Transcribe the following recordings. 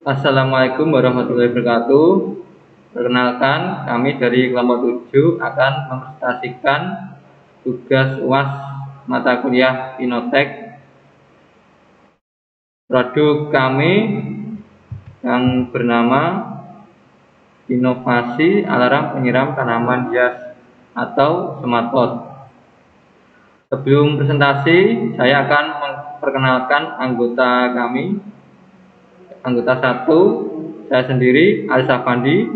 Assalamualaikum warahmatullahi wabarakatuh. Perkenalkan, kami dari kelompok 7 akan mempresentasikan tugas UAS mata kuliah Inotek. Produk kami yang bernama Inovasi Alarm Penyiram Tanaman Hias atau Smart Pot. Sebelum presentasi, saya akan memperkenalkan anggota kami. Anggota 1, saya sendiri, Aris Afandi.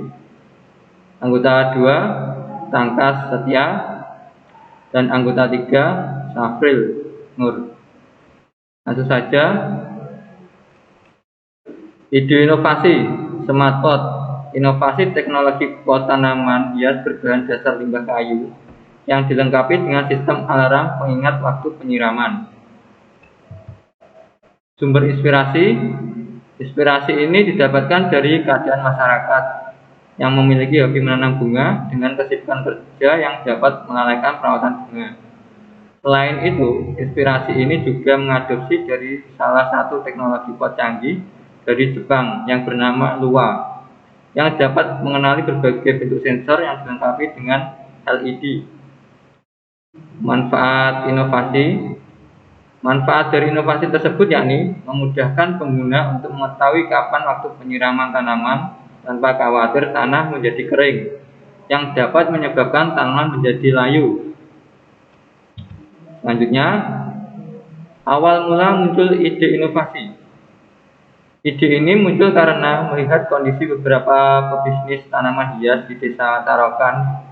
Anggota 2, Tangkas Setia. Dan anggota 3, Safril Nur. Langsung saja. Ide inovasi Smart Pot. Inovasi teknologi pot tanaman hias berbahan dasar limbah kayu yang dilengkapi dengan sistem alarm pengingat waktu penyiraman. Sumber inspirasi ini didapatkan dari keadaan masyarakat yang memiliki hobi menanam bunga dengan kesibukan kerja yang dapat melalaikan perawatan bunga. Selain itu, inspirasi ini juga mengadopsi dari salah satu teknologi pot canggih dari Jepang yang bernama Lua, yang dapat mengenali berbagai bentuk sensor yang dilengkapi dengan LED. Manfaat dari inovasi tersebut yakni memudahkan pengguna untuk mengetahui kapan waktu penyiraman tanaman tanpa khawatir tanah menjadi kering, yang dapat menyebabkan tanaman menjadi layu. Selanjutnya, awal mula muncul ide inovasi. Ide ini muncul karena melihat kondisi beberapa pebisnis tanaman hias di Desa Tarokan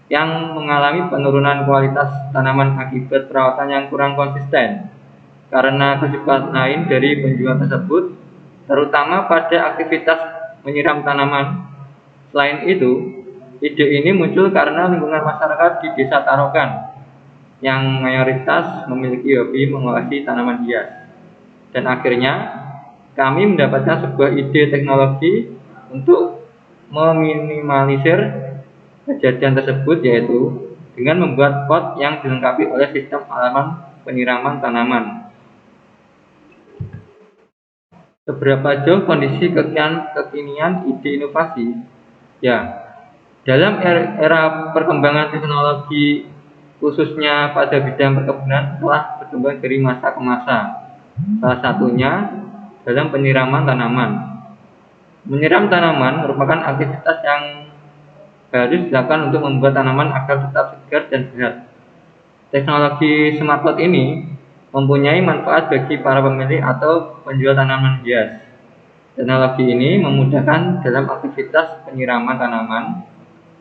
yang mengalami penurunan kualitas tanaman akibat perawatan yang kurang konsisten karena kesibukan lain dari penjual tersebut, terutama pada aktivitas menyiram tanaman. Selain itu, ide ini muncul karena lingkungan masyarakat di Desa Tarokan yang mayoritas memiliki hobi mengolesi tanaman hias. Dan akhirnya, kami mendapatkan sebuah ide teknologi untuk meminimalisir kejadian tersebut, yaitu dengan membuat pot yang dilengkapi oleh sistem alarm penyiraman tanaman. Seberapa jauh kondisi kekinian ide inovasi? Ya, dalam era perkembangan teknologi khususnya pada bidang perkebunan telah berkembang dari masa ke masa. Salah satunya dalam penyiraman tanaman. Menyiram tanaman merupakan aktivitas yang harus dilakukan untuk membuat tanaman agar tetap segar dan sehat. Teknologi Smart Pot ini mempunyai manfaat bagi para pemilik atau penjual tanaman hias. Teknologi ini memudahkan dalam aktivitas penyiraman tanaman,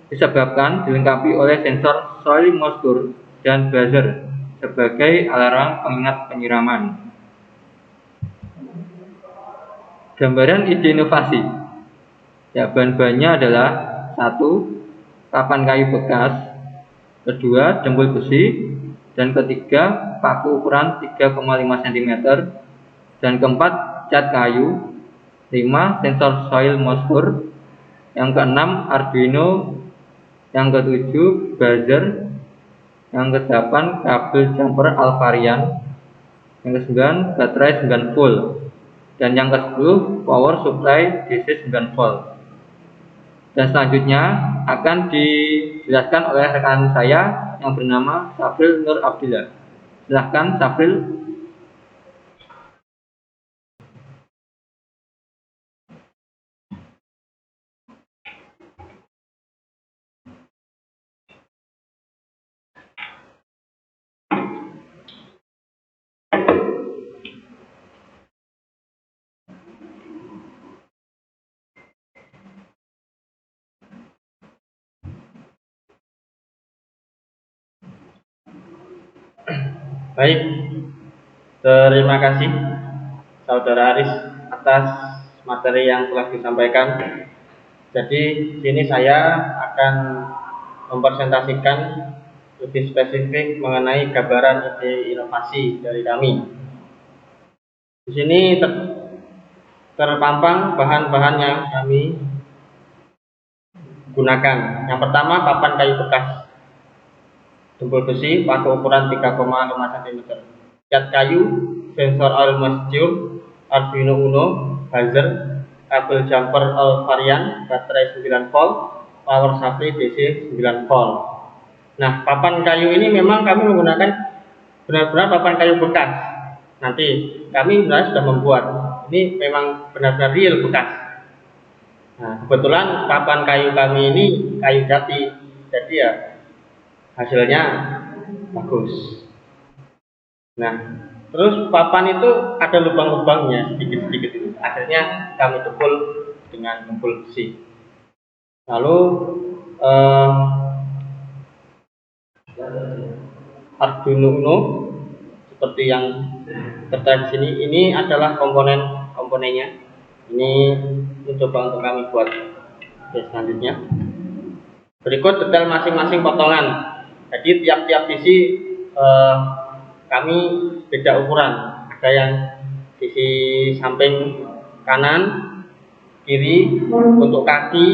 disebabkan dilengkapi oleh sensor soil moisture dan buzzer sebagai alarm pengingat penyiraman. Gambaran ide inovasi. Ya, bahan-bahannya adalah 1. Papan kayu bekas, 2. Dempul besi, dan ketiga paku ukuran 3,5 cm, dan keempat cat kayu, 5. Sensor soil moisture, yang keenam Arduino, yang ketujuh buzzer, yang kedelapan kabel jumper Alvarian, yang kesembilan baterai 9 volt, dan yang ke-10 power supply DC 9 volt. Dan selanjutnya akan dijelaskan oleh rekan saya yang bernama Safril Nur Abdillah. Silahkan Safril. Baik, terima kasih Saudara Aris atas materi yang telah disampaikan. Jadi sini saya akan mempresentasikan lebih spesifik mengenai gambaran ide inovasi dari kami. Di sini terpampang bahan-bahan yang kami gunakan. Yang pertama, papan kayu bekas, dempul besi, paku ukuran 3,5 cm, cat kayu, sensor oil moisture, Arduino Uno, buzzer, kabel jumper all varian, baterai 9 volt, power supply DC 9 volt. Nah, papan kayu ini memang kami menggunakan benar-benar papan kayu bekas. Nanti kami sebenarnya sudah membuat. Ini memang benar-benar real bekas. Nah, kebetulan papan kayu kami ini kayu jati, jadi ya hasilnya bagus. Nah, terus papan itu ada lubang-lubangnya sedikit-sedikit itu. Akhirnya kami tebul dengan tumpul besi. Lalu Arduino Uno seperti yang tertera di sini, ini adalah komponennya. Ini mencoba untuk kami buat. Oke, selanjutnya berikut detail masing-masing potongan. Jadi tiap-tiap sisi kami beda ukuran. Ada yang sisi samping kanan, kiri untuk kaki,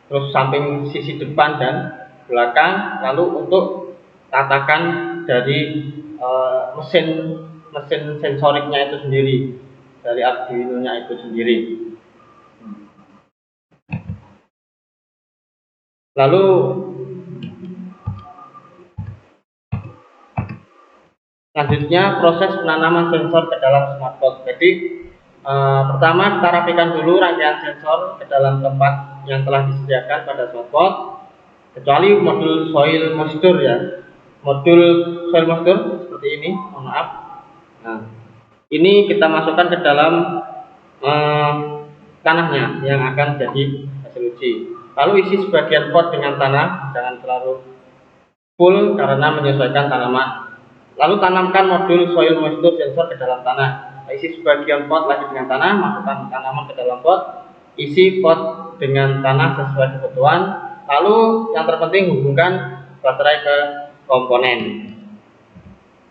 terus samping sisi depan dan belakang, lalu untuk tatakan dari mesin sensoriknya itu sendiri, dari Arduino-nya itu sendiri. Lalu selanjutnya proses penanaman sensor ke dalam smartboard. Jadi pertama kita rapikan dulu rangkaian sensor ke dalam tempat yang telah disediakan pada smartboard, kecuali modul soil moisture ya. Modul soil moisture seperti ini, mohon maaf. Nah, ini kita masukkan ke dalam tanahnya yang akan jadi hasil uji. Lalu isi sebagian pot dengan tanah, jangan terlalu full karena menyesuaikan tanaman. Lalu tanamkan modul soil moisture sensor ke dalam tanah. Isi sebagian pot lagi dengan tanah, masukkan tanaman ke dalam pot, isi pot dengan tanah sesuai kebutuhan. Lalu yang terpenting hubungkan baterai ke komponen.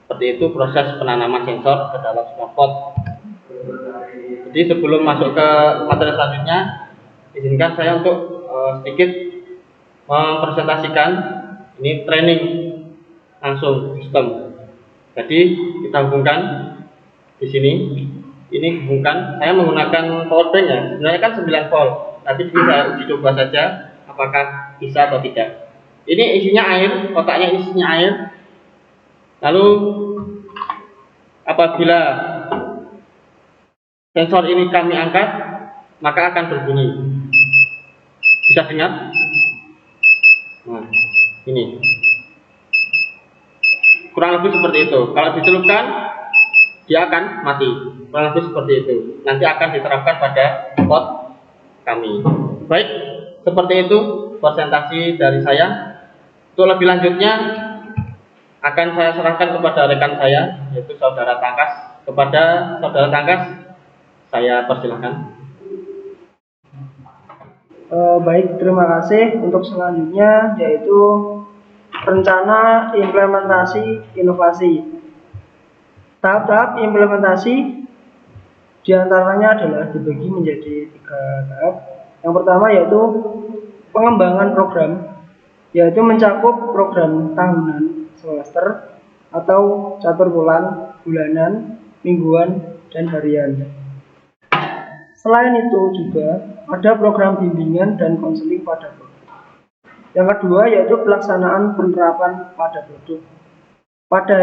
Seperti itu proses penanaman sensor ke dalam smart pot. Jadi sebelum masuk ke materi selanjutnya, izinkan saya untuk sedikit mempresentasikan ini training langsung sistem. Jadi kita hubungkan di sini. Ini hubungkan. Saya menggunakan power bank ya. Sebenarnya kan 9 volt. Nanti bisa uji coba saja apakah bisa atau tidak. Ini isinya air, kotaknya isinya air. Lalu apabila sensor ini kami angkat, maka akan berbunyi. Bisa dengar? Nah, ini. Kurang lebih seperti itu. Kalau dicelupkan, dia akan mati. Kurang lebih seperti itu. Nanti akan diterapkan pada pot kami. Baik, seperti itu presentasi dari saya. Untuk lebih lanjutnya akan saya serahkan kepada rekan saya, yaitu saudara Tangkas. Kepada saudara Tangkas, saya persilahkan. Baik, terima kasih. Untuk selanjutnya yaitu rencana implementasi inovasi. Tahap-tahap implementasi diantaranya adalah dibagi menjadi 3 tahap. Yang pertama yaitu pengembangan program, yaitu mencakup program tahunan, semester, atau catur bulan, bulanan, mingguan, dan harian. Selain itu juga ada program bimbingan dan konseling pada produk. Yang kedua yaitu pelaksanaan penerapan pada produk. Pada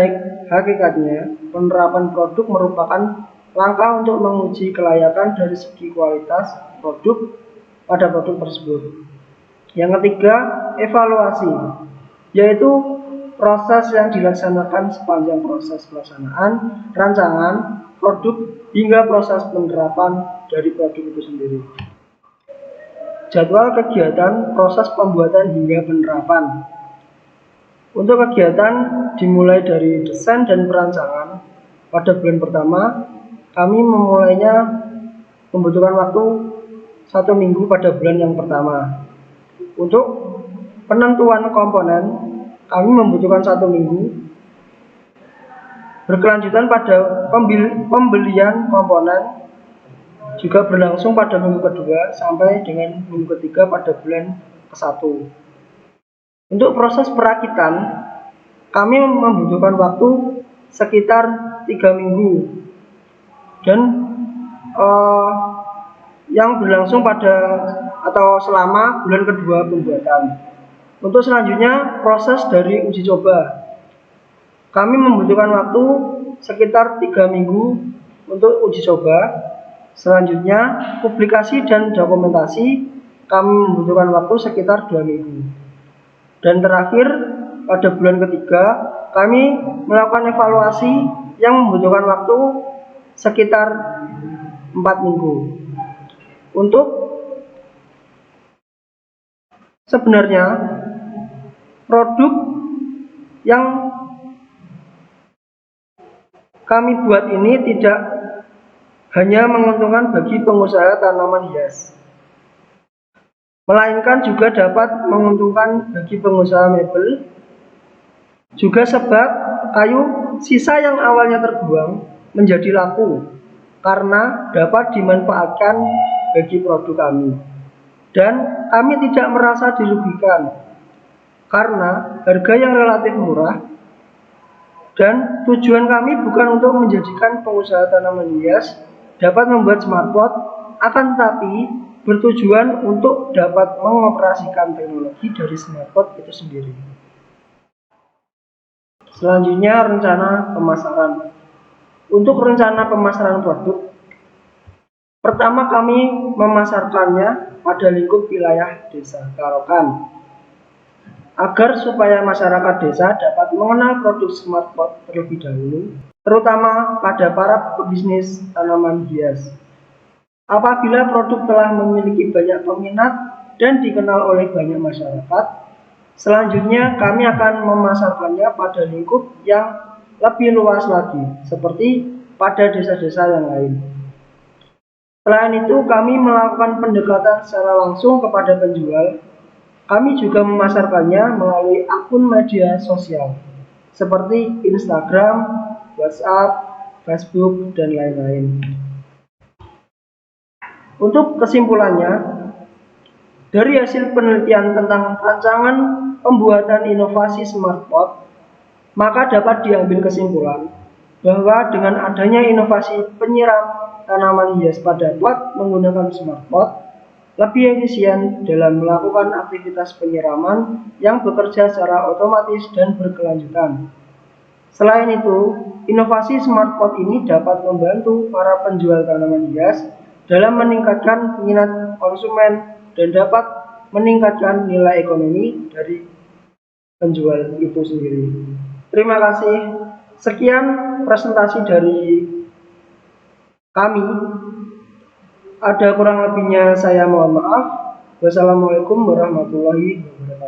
hakikatnya, penerapan produk merupakan langkah untuk menguji kelayakan dari segi kualitas produk pada produk tersebut. Yang ketiga, evaluasi, yaitu proses yang dilaksanakan sepanjang proses pelaksanaan, rancangan, produk, hingga proses penerapan dari produk itu sendiri. Jadwal kegiatan, proses pembuatan hingga penerapan. Untuk kegiatan dimulai dari desain dan perancangan. Pada bulan pertama, kami memulainya membutuhkan waktu 1 minggu pada bulan yang pertama. Untuk penentuan komponen, kami membutuhkan 1 minggu. Berkelanjutan pada pembelian komponen juga berlangsung pada minggu kedua sampai dengan minggu ketiga pada bulan ke-1. Untuk proses perakitan, kami membutuhkan waktu sekitar 3 minggu. Dan yang berlangsung pada atau selama bulan kedua pembuatan. Untuk selanjutnya proses dari uji coba. Kami membutuhkan waktu sekitar 3 minggu untuk uji coba. Selanjutnya publikasi dan dokumentasi kami membutuhkan waktu sekitar 2 minggu. Dan terakhir pada bulan ketiga kami melakukan evaluasi yang membutuhkan waktu sekitar 4 minggu. Untuk sebenarnya produk yang kami buat ini tidak hanya menguntungkan bagi pengusaha tanaman hias, melainkan juga dapat menguntungkan bagi pengusaha mebel, juga sebab kayu sisa yang awalnya terbuang menjadi laku karena dapat dimanfaatkan bagi produk kami. Dan kami tidak merasa dirugikan karena harga yang relatif murah, dan tujuan kami bukan untuk menjadikan pengusaha tanaman hias dapat membuat smartpot, akan tetapi bertujuan untuk dapat mengoperasikan teknologi dari smartpot itu sendiri. Selanjutnya rencana pemasaran. Untuk rencana pemasaran produk, pertama kami memasarkannya pada lingkup wilayah desa Karokan, agar supaya masyarakat desa dapat mengenal produk smartpot terlebih dahulu, terutama pada para pebisnis tanaman hias. Apabila produk telah memiliki banyak peminat dan dikenal oleh banyak masyarakat, selanjutnya kami akan memasarkannya pada lingkup yang lebih luas lagi, seperti pada desa-desa yang lain. Selain itu, kami melakukan pendekatan secara langsung kepada penjual. Kami juga memasarkannya melalui akun media sosial, seperti Instagram, WhatsApp, Facebook, dan lain-lain. Untuk kesimpulannya, dari hasil penelitian tentang rancangan pembuatan inovasi smartpot, maka dapat diambil kesimpulan bahwa dengan adanya inovasi penyiram tanaman hias pada pot menggunakan smartpot lebih efisien dalam melakukan aktivitas penyiraman yang bekerja secara otomatis dan berkelanjutan. Selain itu, inovasi smartpot ini dapat membantu para penjual tanaman hias dalam meningkatkan minat konsumen dan dapat meningkatkan nilai ekonomi dari penjual itu sendiri. Terima kasih. Sekian presentasi dari kami. Ada kurang lebihnya saya mohon maaf. Wassalamualaikum warahmatullahi wabarakatuh.